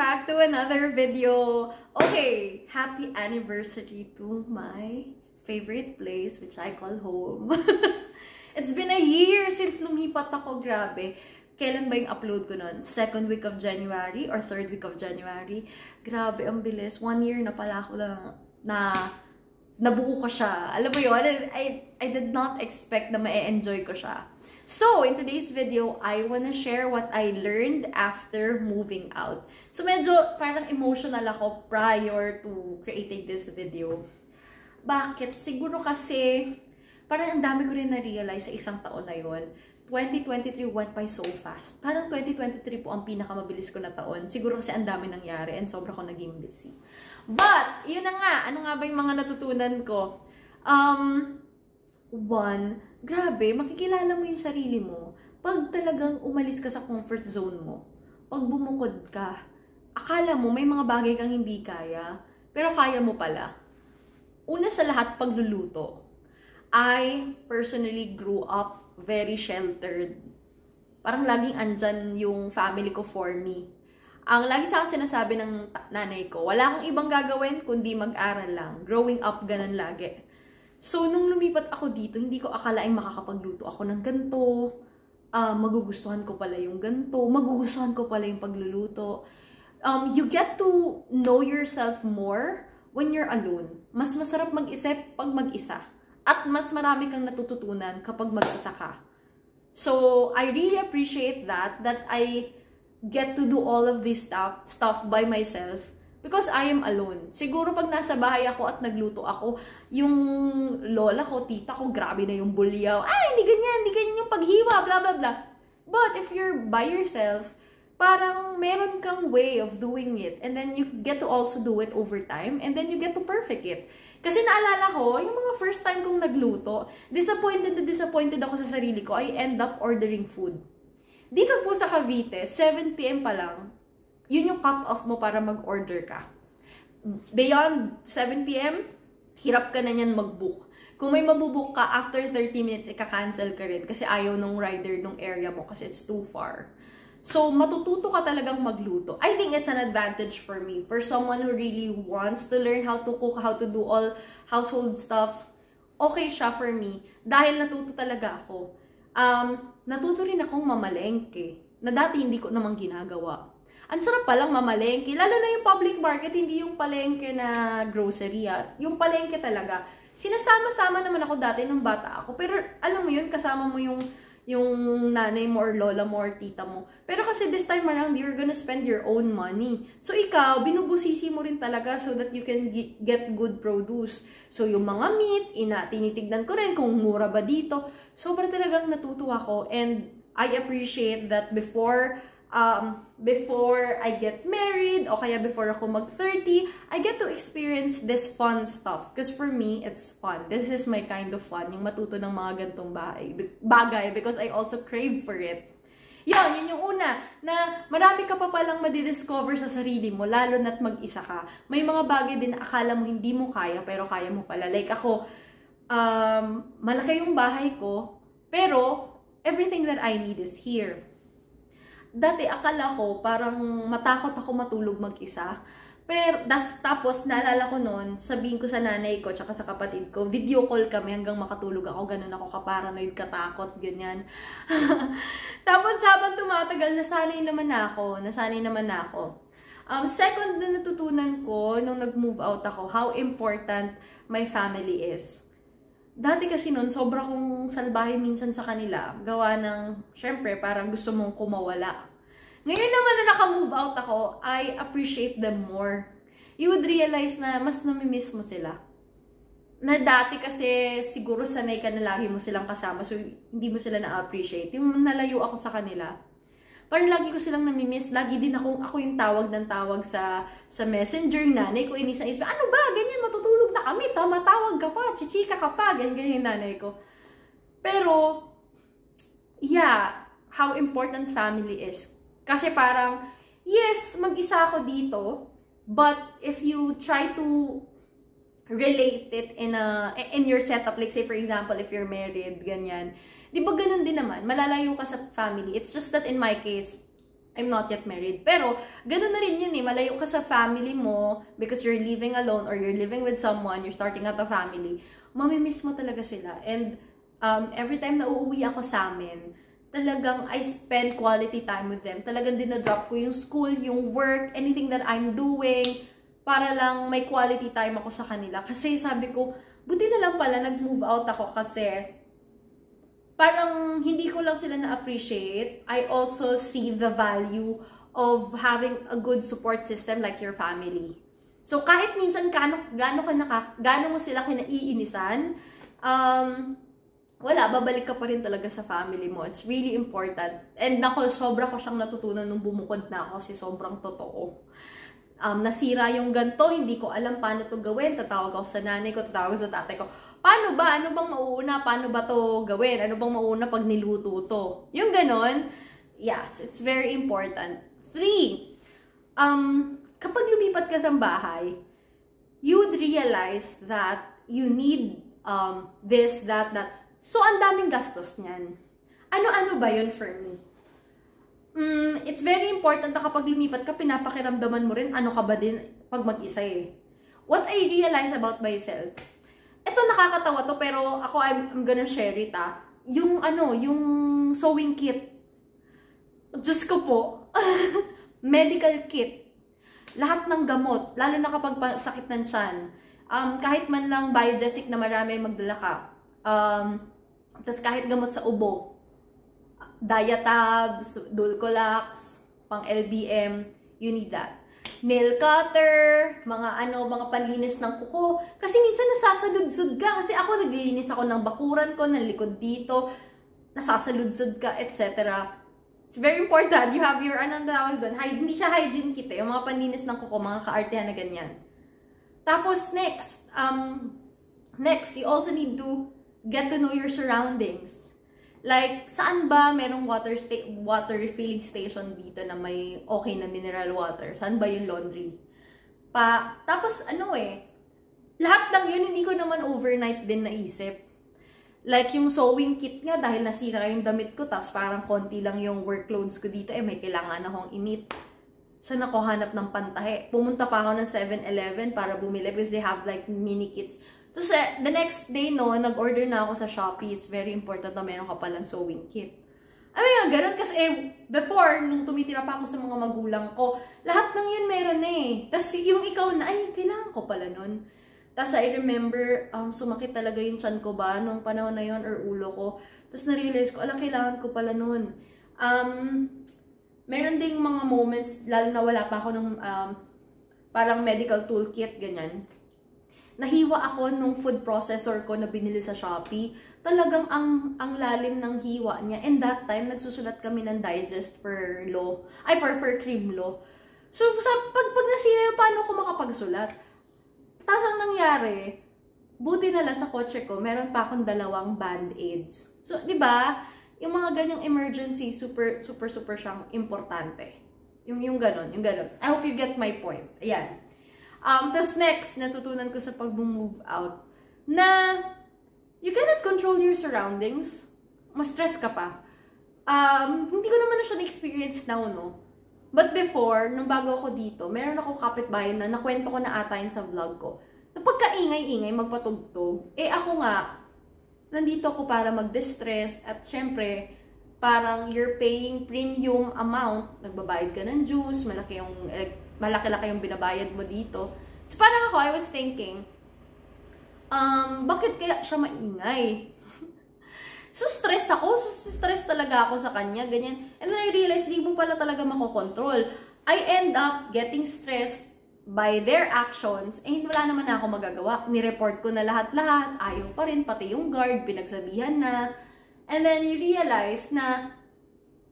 back to another video. Okay, happy anniversary to my favorite place, which I call home. It's been a year since lumipat ako, grabe. Kailan ba yung upload ko nun? Second week of January or third week of January? Grabe, ang bilis. 1 year na pala ako na nabuo ko siya. Alam mo yun, I did not expect na ma-enjoy ko siya. So, in today's video, I wanna share what I learned after moving out. So, medyo parang emotional ako prior to creating this video. Bakit? Siguro kasi parang ang dami ko rin na-realize sa isang taon na yun. 2023 went by so fast. Parang 2023 po ang pinakamabilis ko na taon. Siguro kasi ang dami nangyari and sobra ko naging busy. But, yun na nga. Ano nga ba yung mga natutunan ko? One, grabe, makikilala mo yung sarili mo pag talagang umalis ka sa comfort zone mo. Pag bumukod ka, akala mo may mga bagay kang hindi kaya, pero kaya mo pala. Una sa lahat, pagluluto. I personally grew up very sheltered. Parang laging andyan yung family ko for me. Ang lagi sa akin sinasabi ng nanay ko, wala kang ibang gagawin kundi mag-aral lang. Growing up, ganun lagi. So, nung lumipat ako dito, hindi ko akalaing makakapagluto ako ng ganito. Magugustuhan ko pala yung ganito. Magugustuhan ko pala yung pagluluto. You get to know yourself more when you're alone. Mas masarap mag-isip pag mag-isa. At mas marami kang natututunan kapag mag-isa ka. So, I really appreciate that I get to do all of this stuff by myself. Because I am alone. Siguro pag nasa bahay ako at nagluto ako, yung lola ko, tita ko, grabe na yung bulyaw. Ay, hindi ganyan yung paghiwa, blah, blah, blah. But if you're by yourself, parang meron kang way of doing it. And then you get to also do it over time. And then you get to perfect it. Kasi naalala ko, yung mga first time kong nagluto, disappointed ako sa sarili ko. I end up ordering food. Dito po sa Cavite, 7 PM pa lang, yun yung cut-off mo para mag-order ka. Beyond 7 PM, hirap ka na niyan mag-book. Kung may mabubook ka, after 30 minutes, ika-cancel ka rin kasi ayaw nung rider nung area mo kasi it's too far. So, matututo ka talagang magluto. I think it's an advantage for me. For someone who really wants to learn how to cook, how to do all household stuff, okay siya for me. Dahil natuto talaga ako. Natuto rin akong mamalengke na dati hindi ko namang ginagawa. Ang sarap palang mamalengke. Lalo na yung public market, hindi yung palengke na grocery. Yung palengke talaga. Sinasama-sama naman ako dati nung bata ako. Pero alam mo yun, kasama mo yung nanay mo or lola mo or tita mo. Pero kasi this time around, you're gonna spend your own money. So ikaw, binubusisi mo rin talaga so that you can get good produce. So yung mga meat, tinitignan ko rin kung mura ba dito. Sobra talagang natutuwa ko. And I appreciate that before I get married o kaya before ako mag-30, I get to experience this fun stuff. Because for me, it's fun. This is my kind of fun, yung matuto ng mga gantong bagay because I also crave for it. Yun yung una, na marami ka pa palang madidiscover sa sarili mo, lalo na't mag-isa ka. May mga bagay din na akala mo hindi mo kaya, pero kaya mo pala. Like ako, malaki yung bahay ko, pero everything that I need is here. Dati akala ko parang matakot ako matulog mag-isa. Pero tapos naalala ko noon, sabihin ko sa nanay ko tsaka sa kapatid ko, video call kami hanggang makatulog ako. Ganun ako kaparanoid, katakot, ganyan. Tapos habang tumatagal, nasanay naman na ako. Second na natutunan ko nung nag-move out ako, how important my family is. Dati kasi noon, sobra kong salbahe minsan sa kanila. Gawa ng, syempre, parang gusto mong kumawala. Ngayon naman na naka-move out ako, I appreciate them more. You would realize na mas namimiss mo sila. Na dati kasi siguro sanay ka na lagi mo silang kasama, so hindi mo sila na-appreciate. Yung nalayo ako sa kanila, parang lagi ko silang namimiss. Lagi din ako yung tawag ng tawag sa messenger. Nanay ko inis-isip, ano ba, ganyan, matutulog na kami, matawag ka pa, chichika ka pa, ganyan yung nanay ko. Pero, yeah, how important family is. Kasi parang, yes, mag-isa ako dito, but if you try to relate it in your setup, like say for example, if you're married, ganyan, di ba ganun din naman, malalayo ka sa family. It's just that in my case, I'm not yet married. Pero, ganun na rin yun eh. Malayo ka sa family mo because you're living alone or you're living with someone, you're starting out a family. Mamimiss mo talaga sila. And every time na uuwi ako sa amin, talagang I spend quality time with them. Talagang dinadrop ko yung school, yung work, anything that I'm doing, para lang may quality time ako sa kanila. Kasi sabi ko, buti na lang pala nag-move out ako kasi parang hindi ko lang sila na-appreciate. I also see the value of having a good support system like your family. So, kahit minsan gaano mo sila kinaiinisan, wala, babalik ka pa rin talaga sa family mo. It's really important. And sobra ko siyang natutunan nung bumukod na ako kasi sobrang totoo. Nasira yung ganto, hindi ko alam paano to gawin. Tatawag ako sa nanay ko, tatawag sa tatay ko. Paano ba? Ano bang mauuna? Paano ba to gawin? Ano bang mauuna pag niluto to? Yung ganon, yes, it's very important. 3, kapag lumipat ka ng bahay, you would realize that you need this, that. So, ang daming gastos niyan. Ano-ano ba yun for me? It's very important na kapag lumipat ka, pinapakiramdaman mo rin ano ka ba din pag mag-isa eh. What I realize about myself, ito nakakatawa to pero ako I'm gonna share it yung sewing kit. Diyos ko po. Medical kit. Lahat ng gamot, lalo na kapag sakit ng tiyan. Kahit man lang biogesic na marami magdala ka. Tas kahit gamot sa ubo. Diatabs, Dulcolax, pang LDM, you need that. Nail cutter, mga panlinis ng kuko. Kasi minsan nasasaludsod ka. Kasi ako naglilinis ako ng bakuran ko, ng likod dito. Nasasaludsod ka, etc. It's very important. You have your, hindi siya hygiene kit eh. Yung mga panlinis ng kuko, mga kaartehan na ganyan. Tapos, next, you also need to get to know your surroundings. Like, saan ba merong water refilling station dito na may okay na mineral water? Saan ba yung laundry? Tapos, lahat ng yun, hindi ko naman overnight din naisip. Like, yung sewing kit nga, dahil nasira yung damit ko, tas parang konti lang yung workloads ko dito, may kailangan akong i-meet. Saan ako hanap ng pantahe? Pumunta pa ako ng 7-Eleven para bumili because they have like mini kits. Tapos, the next day, nag-order na ako sa Shopee. It's very important na meron ka palang sewing kit. Ganun kasi before, nung tumitira pa ako sa mga magulang ko, lahat ng yun meron eh. Tapos, yung ikaw na, kailangan ko pala nun. Tapos, I remember, sumakit talaga yung tiyan ko ba nung panahon na yun or ulo ko. Tapos, na-realize ko, kailangan ko pala nun. Meron ding mga moments, lalo na wala pa ako ng parang medical toolkit, ganyan. Nahiwa ako nung food processor ko na binili sa Shopee. Talagang ang lalim ng hiwa niya. And that time, nagsusulat kami ng digest for cream law. So, pag nasira, paano ako makapagsulat? Tapos ang nangyari, buti na lang sa kotse ko, meron pa akong 2 band-aids. So, di ba, yung mga ganyang emergency, super siyang importante. Yung ganon. I hope you get my point. Ayan. Tapos next, natutunan ko sa pag-move out, na you cannot control your surroundings. Mas-stress ka pa. Hindi ko naman na siya na-experience now, no? But before, nung bago ako dito, meron ako kapitbahay na nakwento ko na ata yun sa vlog ko. Na pagka-ingay-ingay, magpatugtog, ako nga, nandito ako para mag-distress at syempre, parang you're paying premium amount, nagbabayad ka ng juice, malaki-laki yung binabayad mo dito. So parang ako, I was thinking, bakit kaya siya maingay? So stress talaga ako sa kanya, ganyan. And then I realized, hindi mo pala talaga makokontrol. I end up getting stressed by their actions, wala naman na ako magagawa. Ni-report ko na lahat-lahat, ayaw pa rin, pati yung guard, pinagsabihan na. And then you realize na,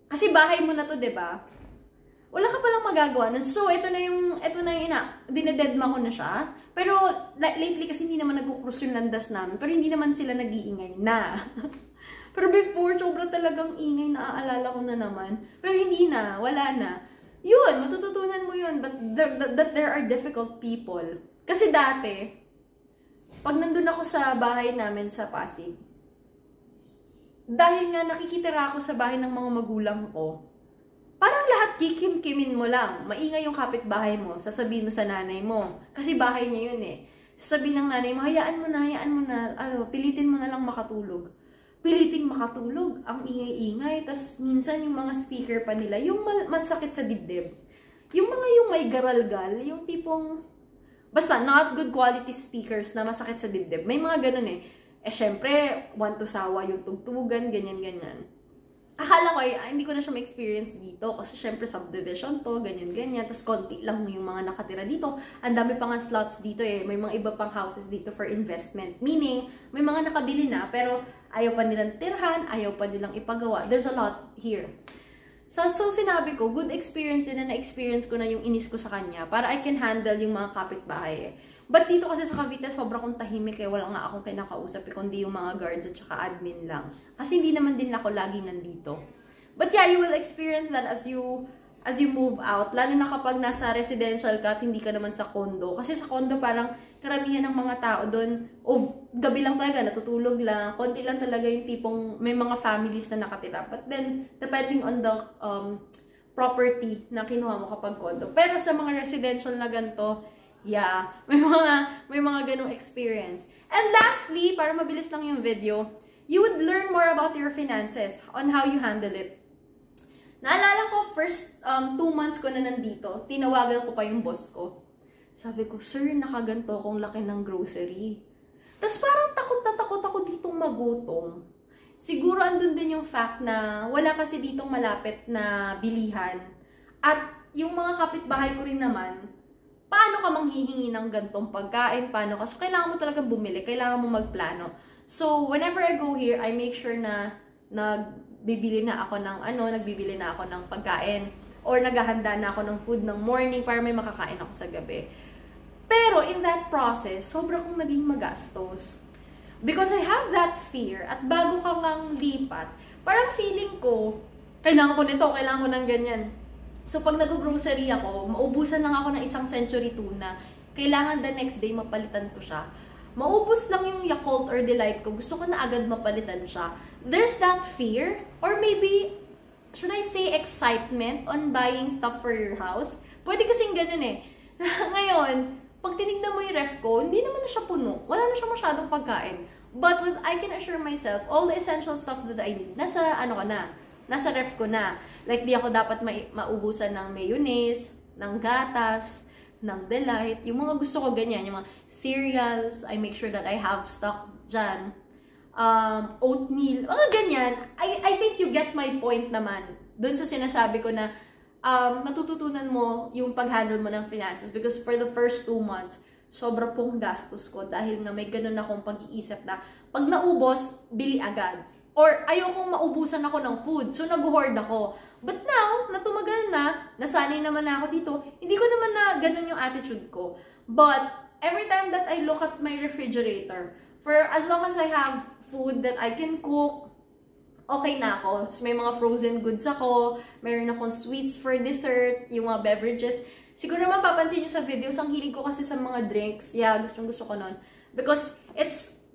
kasi bahay mo na to, diba? Wala ka palang magagawa. So, ito na yung dinededma ko na siya. Pero, lately, kasi hindi naman nag-cross yung landas namin. Pero hindi naman sila nag-iingay na. Pero before, sobrang talagang ingay, naaalala ko na naman. Pero hindi na, wala na. Yun, matututunan mo yun. But that there are difficult people. Kasi dati, pag nandun ako sa bahay namin sa Pasig, dahil nga nakikitira ako sa bahay ng mga magulang ko, parang lahat, kikim-kimin mo lang. Maingay yung kapitbahay mo. Sasabihin mo sa nanay mo. Kasi bahay niya yun eh. Sasabihin ng nanay mo, hayaan mo na. Pilitin mo na lang makatulog. Piliting makatulog. Ang ingay-ingay. Tas minsan yung mga speaker pa nila, yung masakit sa dibdib. Yung may garalgal, yung tipong, basta not good quality speakers na masakit sa dibdib. May mga ganun eh. Syempre, want to sawa yung tugtugan, ganyan-ganyan. Akala ko hindi ko na siya ma-experience dito kasi syempre subdivision to, ganyan-ganyan. Tapos konti lang yung mga nakatira dito. Ang dami pa nga slots dito eh. May mga iba pang houses dito for investment. Meaning, may mga nakabili na pero ayaw pa nilang tirhan, ayaw pa nilang ipagawa. There's a lot here. So sinabi ko, good experience din na na-experience ko na yung inis ko sa kanya para I can handle yung mga kapitbahay eh. But dito kasi sa Cavite, sobra kong tahimik eh. Wala nga akong kinakausap eh, kundi yung mga guards at saka admin lang. Kasi hindi naman din ako laging nandito. But yeah, you will experience that as you move out. Lalo na kapag nasa residential ka at hindi ka naman sa condo. Kasi sa condo parang karamihan ng mga tao doon, gabi lang talaga, natutulog lang. Konti lang talaga yung tipong may mga families na nakatira. But then, depending on the property na kinuha mo kapag condo. Pero sa mga residential na ganito, yeah, may mga ganong experience. And lastly, para mabilis lang yung video, you would learn more about your finances on how you handle it. Naalala ko, first 2 months ko na nandito, tinawagan ko pa yung boss ko. Sabi ko, sir, nakaganto kong laki ng grocery. Tapos parang takot na takot ako ditong magutom. Siguro andun din yung fact na wala kasi ditong malapit na bilihan. At yung mga kapitbahay ko rin naman, paano ka manghihingi ng gantong pagkain? Paano ka? So, kailangan mo talagang bumili. Kailangan mo magplano. So, whenever I go here, I make sure na nagbibili na ako ng pagkain. Or naghahanda na ako ng food ng morning para may makakain ako sa gabi. Pero, in that process, sobra kong naging magastos. Because I have that fear. At bago ka ngang lipat, parang feeling ko, kailangan ko nito, kailangan ko ng ganyan. So, pag nag-grocery ako, maubusan lang ako ng 1 century tuna. Kailangan the next day mapalitan ko siya. Maubos lang yung Yakult or Delight ko. Gusto ko na agad mapalitan siya. There's that fear. Or maybe, should I say excitement on buying stuff for your house? Pwede kasing ganun eh. Ngayon, pag tinignan mo yung ref ko, hindi naman na siya puno. Wala na siya masyadong pagkain. But I can assure myself, all the essential stuff that I need, nasa ref ko na. Like, di ako dapat maubusan ng mayonnaise, ng gatas, ng Delight. Yung mga gusto ko ganyan, yung mga cereals, I make sure that I have stock dyan. Oatmeal, mga ganyan. I think you get my point naman. Doon sa sinasabi ko na matututunan mo yung pag-handle mo ng finances. Because for the first 2 months, sobra pong gastos ko dahil nga may ganun akong pag-iisip na pag naubos, bili agad. Or ayokong maubusan ako ng food. So, nag-hoard ako. But now, natumagal na, nasanay naman na ako dito, hindi ko naman na ganun yung attitude ko. But, every time that I look at my refrigerator, for as long as I have food that I can cook, okay na ako. So, may mga frozen goods ako, mayroon akong sweets for dessert, yung mga beverages. Siguro naman papansin nyo sa videos, ang hilig ko kasi sa mga drinks. Yeah, gustong-gusto ko nun. Because,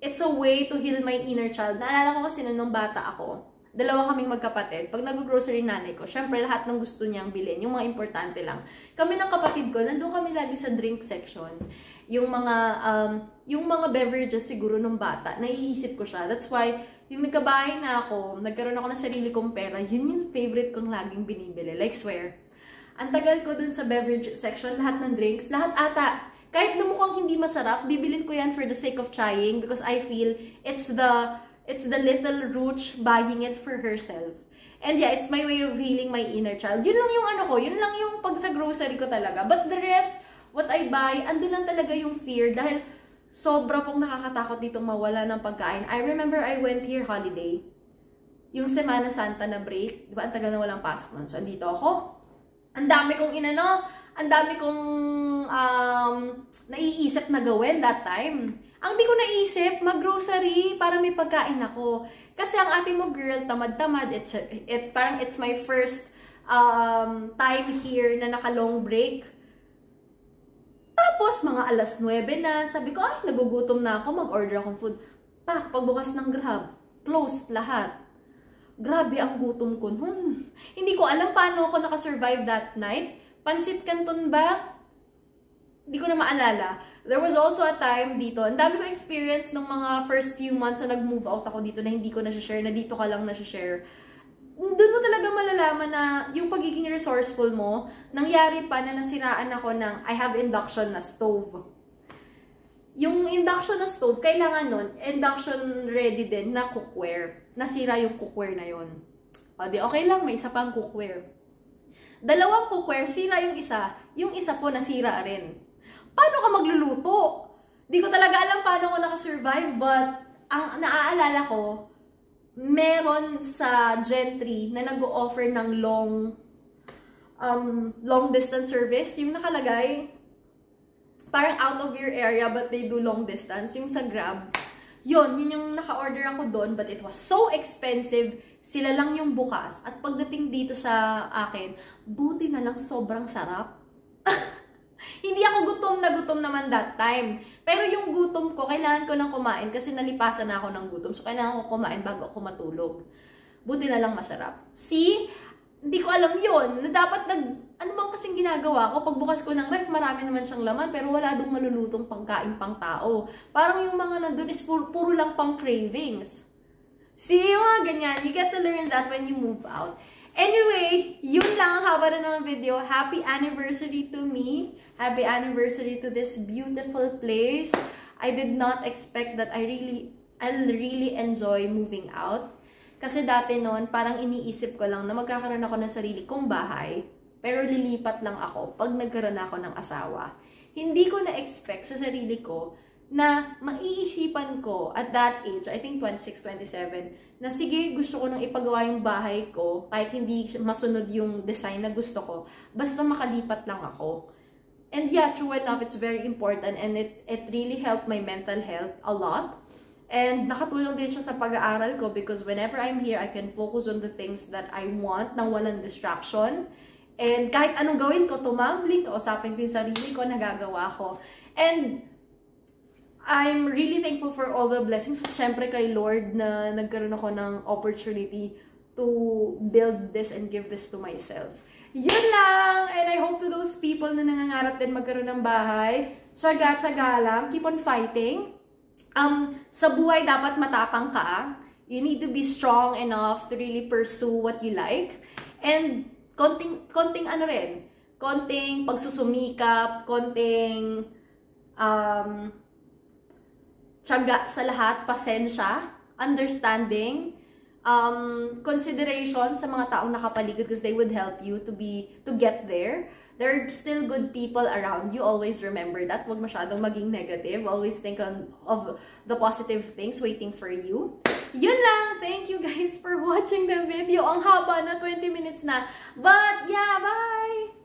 it's a way to heal my inner child. Naalala ko kasi nung bata ako, 2 kaming magkapatid. Pag nag-grocery nanay ko, syempre lahat ng gusto niyang bilhin, yung mga importante lang. Kami ng kapatid ko, nandun kami lagi sa drink section. Yung mga beverages siguro nung bata, naiisip ko siya. That's why, yung nagkabahay na ako, nagkaroon ako ng sarili kong pera, yun yung favorite kong laging binibili. Like, swear. Ang tagal ko dun sa beverage section, lahat ng drinks, lahat ata. Kahit na mukhang hindi masarap, bibilin ko yan for the sake of trying because I feel it's the little Rooch buying it for herself. And yeah, it's my way of healing my inner child. Yun lang yung yun lang yung pag sa grocery ko talaga. But the rest, what I buy, andun lang talaga yung fear dahil sobra pong nakakatakot dito mawala ng pagkain. I remember I went here holiday. Yung Semana Santa na break, di ba? Ang tagal na walang pasok nun. So, andito ako. Ang dami kong naiisip na gawin that time. Ang di ko naisip, mag-grocery para may pagkain ako. Kasi ang ate mo, girl, tamad-tamad. Parang it's my first time here na naka-long break. Tapos, mga alas 9 na, sabi ko, ay, nagugutom na ako, mag-order akong food. Pagbukas ng Grab, closed lahat. Grabe ang gutom ko nun. Hindi ko alam paano ako nakasurvive that night. Pansit Canton ba? Hindi ko na maalala. There was also a time dito, ang dami ko experience nung mga first few months na nag-move out ako dito na hindi ko na-share, na dito ka lang na-share. Doon mo talaga malalaman na yung pagiging resourceful mo, nangyari pa na nasiraan ako ng I have induction na stove. Yung induction na stove, kailangan nun, induction ready din na cookware. Nasira yung cookware na yon. O di okay lang, may isa pang cookware. Dalawang cookware, sira yung isa po nasira rin. Paano ka magluluto? Di ko talaga alam paano ko nakasurvive, but ang naaalala ko, meron sa Gentry na nag-o-offer ng long distance service. Yung nakalagay, parang out of your area but they do long distance. Yung sa Grab, yun yung naka-order ako doon, but it was so expensive. Sila lang yung bukas. At pagdating dito sa akin, buti na lang sobrang sarap. Hindi ako gutom naman that time. Pero yung gutom ko, kailangan ko nang kumain kasi nalipasan na ako ng gutom. So, kailangan ko kumain bago ako matulog. Buti na lang masarap. See? Hindi ko alam yun. Na dapat ano bang kasing ginagawa ko? Pagbukas ko ng ref, marami naman siyang laman, pero wala dong malulutong pangkain pang tao. Parang yung mga nandun is puro lang pang cravings. See, yung mga ganyan. You get to learn that when you move out. Anyway, yun lang ang haba na ng video. Happy anniversary to me. Happy anniversary to this beautiful place. I did not expect that I'll really enjoy moving out. Kasi dati noon, parang iniisip ko lang na magkakaroon ako ng sarili kong bahay. Pero lilipat lang ako pag nagkaroon ako ng asawa. Hindi ko na-expect sa sarili ko na maiisipan ko at that age, I think 26, 27, na sige, gusto ko nang ipagawa yung bahay ko kahit hindi masunod yung design na gusto ko, basta makalipat lang ako. And yeah, true enough, it's very important and it really helped my mental health a lot. And nakatulong din siya sa pag-aaral ko because whenever I'm here, I can focus on the things that I want nang walang distraction. And kahit anong gawin ko, tumambling, kausapin ko yung sarili ko, nagagawa ko. And I'm really thankful for all the blessings. Siyempre kay Lord na nagkaroon ako ng opportunity to build this and give this to myself. Yun lang! And I hope to those people na nangangarap din magkaroon ng bahay, tsaga-tsaga lang, keep on fighting. Sa buhay dapat matapang ka. You need to be strong enough to really pursue what you like. And konting ano rin, konting pagsusumikap, konting tiyaga sa lahat, pasensya, understanding, consideration sa mga taong nakapaligid because they would help you to get there. There are still good people around you. Always remember that. Huwag masyadong maging negative. Always think of the positive things waiting for you. Yun lang. Thank you guys for watching the video. Ang haba na 20 minutes na. But yeah, bye!